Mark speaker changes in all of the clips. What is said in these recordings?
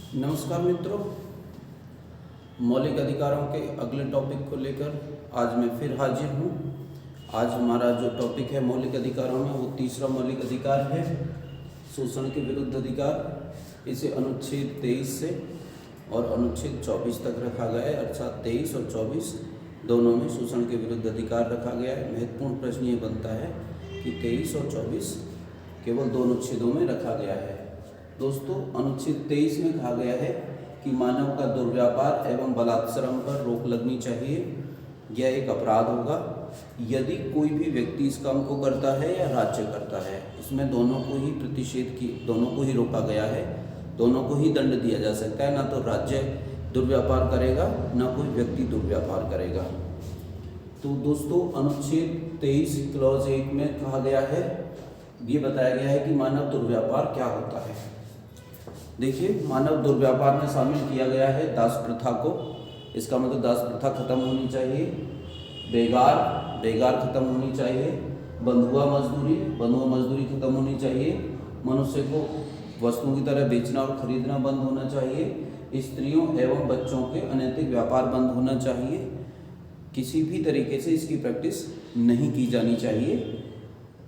Speaker 1: नमस्कार मित्रों, मौलिक अधिकारों के अगले टॉपिक को लेकर आज मैं फिर हाजिर हूँ। आज हमारा जो टॉपिक है मौलिक अधिकारों में, वो तीसरा मौलिक अधिकार है शोषण के विरुद्ध अधिकार। इसे अनुच्छेद 23 से और अनुच्छेद 24 तक रखा गया है, अर्थात 23 और 24 दोनों में शोषण के विरुद्ध अधिकार रखा गया है। महत्वपूर्ण प्रश्न ये बनता है कि 23 और 24 केवल दो अनुच्छेदों में रखा गया है। दोस्तों, अनुच्छेद 23 में कहा गया है कि मानव का दुर्व्यापार एवं बलात्श्रम पर रोक लगनी चाहिए। यह एक अपराध होगा यदि कोई भी व्यक्ति इस काम को करता है या राज्य करता है। इसमें दोनों को ही दोनों को ही रोका गया है, दोनों को ही दंड दिया जा सकता है। ना तो राज्य दुर्व्यापार करेगा, ना कोई व्यक्ति दुर्व्यापार करेगा। तो दोस्तों, अनुच्छेद 23 क्लॉज 1 में कहा गया है, ये बताया गया है कि मानव दुर्व्यापार क्या होता है। देखिए, मानव दुर्व्यापार में शामिल किया गया है दास प्रथा को। इसका मतलब दास प्रथा खत्म होनी चाहिए, बेगार खत्म होनी चाहिए, बंधुआ मजदूरी खत्म होनी चाहिए, मनुष्य को वस्तुओं की तरह बेचना और खरीदना बंद होना चाहिए, स्त्रियों एवं बच्चों के अनैतिक व्यापार बंद होना चाहिए। किसी भी तरीके से इसकी प्रैक्टिस नहीं की जानी चाहिए।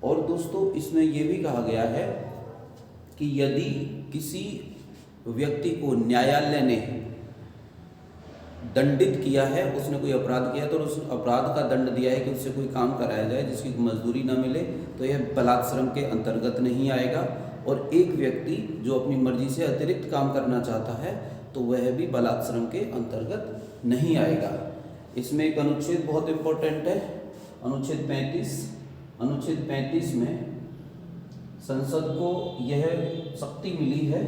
Speaker 1: और दोस्तों, इसमें यह भी कहा गया है कि यदि किसी व्यक्ति को न्यायालय ने दंडित किया है, उसने कोई अपराध किया तो उस अपराध का दंड दिया है कि उससे कोई काम कराया जाए जिसकी मजदूरी ना मिले, तो यह बलात्श्रम के अंतर्गत नहीं आएगा। और एक व्यक्ति जो अपनी मर्जी से अतिरिक्त काम करना चाहता है तो वह भी बलात्श्रम के अंतर्गत नहीं आएगा। इसमें एक अनुच्छेद बहुत इम्पोर्टेंट है, अनुच्छेद 35। अनुच्छेद 35 में संसद को यह शक्ति मिली है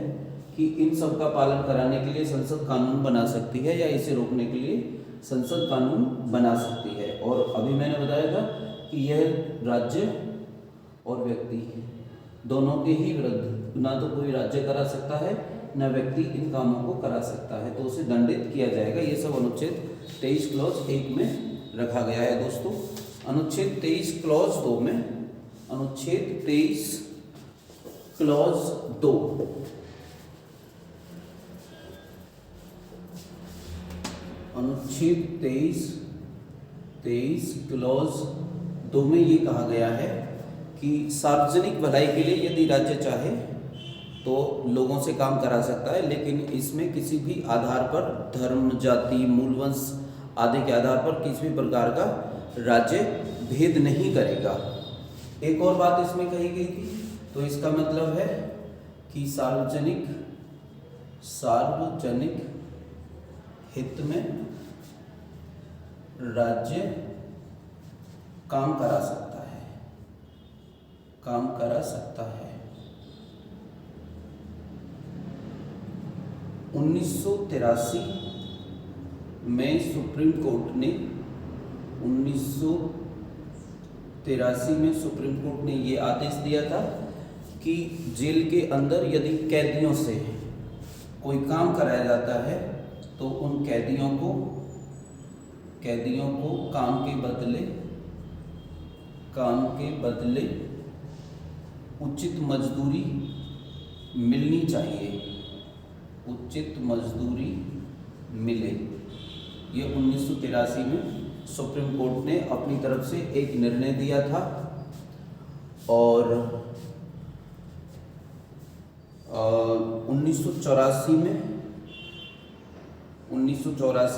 Speaker 1: कि इन सब का पालन कराने के लिए संसद कानून बना सकती है या इसे रोकने के लिए संसद कानून बना सकती है। और अभी मैंने बताया था कि यह राज्य और व्यक्ति दोनों के ही विरुद्ध, ना तो कोई राज्य करा सकता है न व्यक्ति इन कामों को करा सकता है, तो उसे दंडित किया जाएगा। ये सब अनुच्छेद 23 क्लॉज 1 में रखा गया है। दोस्तों, अनुच्छेद 23 क्लॉज 2 में, अनुच्छेद 23 क्लॉज 2, अनुच्छेद 23 क्लॉज 2 में ये कहा गया है कि सार्वजनिक भलाई के लिए यदि राज्य चाहे तो लोगों से काम करा सकता है, लेकिन इसमें किसी भी आधार पर, धर्म, जाति, मूलवंश आदि के आधार पर किसी भी प्रकार का राज्य भेद नहीं करेगा। एक और बात इसमें कही गई थी, तो इसका मतलब है कि सार्वजनिक हित में राज्य काम करा सकता है। 1983 में सुप्रीम कोर्ट ने ये आदेश दिया था कि जेल के अंदर यदि कैदियों से कोई काम कराया जाता है तो उन कैदियों को काम के बदले उचित मजदूरी मिलनी चाहिए, उचित मजदूरी मिले। ये 1983 में सुप्रीम कोर्ट ने अपनी तरफ से एक निर्णय दिया था। और 1984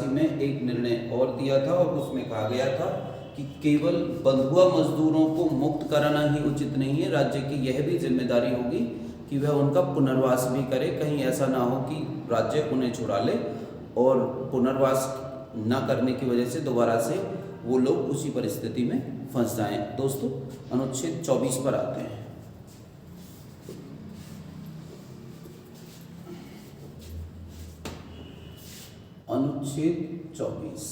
Speaker 1: में एक निर्णय और दिया था, और उसमें कहा गया था कि केवल बंधुआ मजदूरों को मुक्त कराना ही उचित नहीं है, राज्य की यह भी जिम्मेदारी होगी कि वह उनका पुनर्वास भी करे। कहीं ऐसा ना हो कि राज्य उन्हें छुड़ा ले और पुनर्वास ना करने की वजह से दोबारा से वो लोग उसी परिस्थिति में फंस जाएं। दोस्तों, अनुच्छेद 24 पर आते हैं। अनुच्छेद 24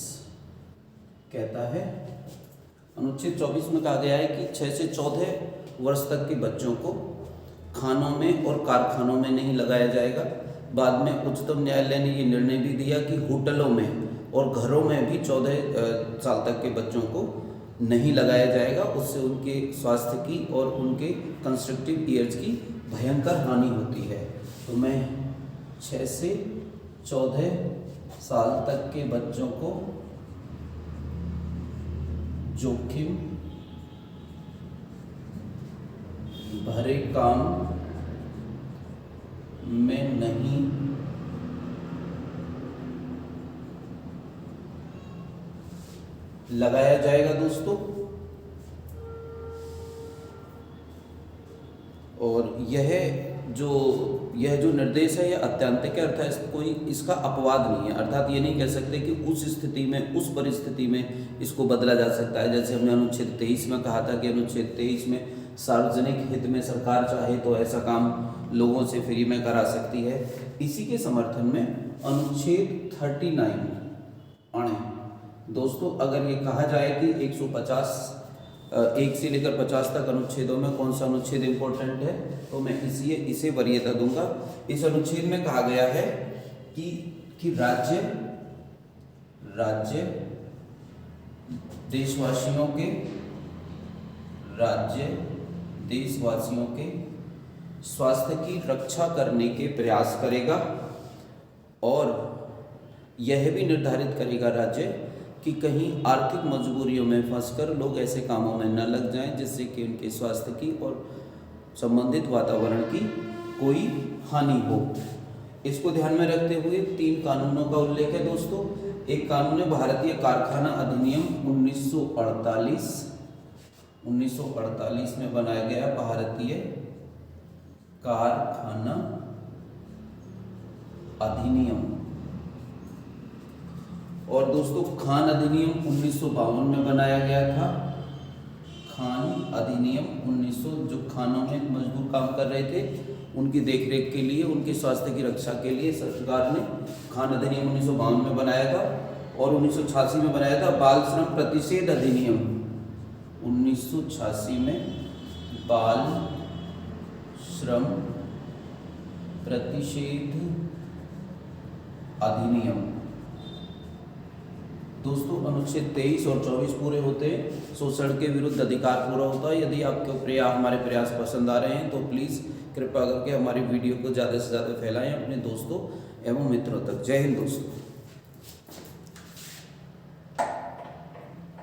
Speaker 1: कहता है, अनुच्छेद 24 में कहा गया है कि 6 से 14 वर्ष तक के बच्चों को खानों में और कारखानों में नहीं लगाया जाएगा। बाद में उच्चतम न्यायालय ने ये निर्णय भी दिया कि होटलों में और घरों में भी 14 साल तक के बच्चों को नहीं लगाया जाएगा। उससे उनके स्वास्थ्य की और उनके कंस्ट्रक्टिव ईयर्स की भयंकर हानि होती है। तो मैं 6 से 14 साल तक के बच्चों को जोखिम भरे काम में नहीं लगाया जाएगा दोस्तों। और यह जो निर्देश है यह अत्यांतिक है, अर्थात कोई इसका अपवाद नहीं है। अर्थात ये नहीं कह सकते कि उस स्थिति में, उस परिस्थिति में इसको बदला जा सकता है। जैसे हमने अनुच्छेद 23 में कहा था कि अनुच्छेद 23 में सार्वजनिक हित में सरकार चाहे तो ऐसा काम लोगों से फ्री में करा सकती है। इसी के समर्थन में अनुच्छेद 39 अणे दोस्तों, अगर ये कहा जाए कि 1 से लेकर 50 तक अनुच्छेदों में कौन सा अनुच्छेद इंपॉर्टेंट है, तो मैं इसे वरीयता दूंगा। इस अनुच्छेद में कहा गया है कि राज्य देशवासियों के स्वास्थ्य की रक्षा करने के प्रयास करेगा और यह भी निर्धारित करेगा राज्य कि कहीं आर्थिक मजबूरियों में फंसकर लोग ऐसे कामों में न लग जाएं जिससे कि उनके स्वास्थ्य की और संबंधित वातावरण की कोई हानि हो। इसको ध्यान में रखते हुए 3 कानूनों का उल्लेख है दोस्तों। एक कानून है भारतीय कारखाना अधिनियम 1948 में बनाया गया भारतीय कारखाना अधिनियम। और दोस्तों खान अधिनियम 1952 में बनाया गया था। खान अधिनियम 1900 जो खानों में मजदूर काम कर रहे थे उनकी देखरेख के लिए, उनके स्वास्थ्य की रक्षा के लिए सरकार ने खान अधिनियम 1952 में बनाया था। और 1986 में बनाया था बाल श्रम प्रतिषेध अधिनियम। 1986 में बाल श्रम प्रतिषेध अधिनियम। दोस्तों अनुच्छेद 23 और 24 पूरे होते हैं, शोषण के विरुद्ध अधिकार पूरा होता है। यदि आपको हमारे प्रयास पसंद आ रहे हैं तो प्लीज़ कृपया करके हमारी वीडियो को ज़्यादा से ज़्यादा फैलाएं अपने दोस्तों एवं मित्रों तक। जय हिंद दोस्तों।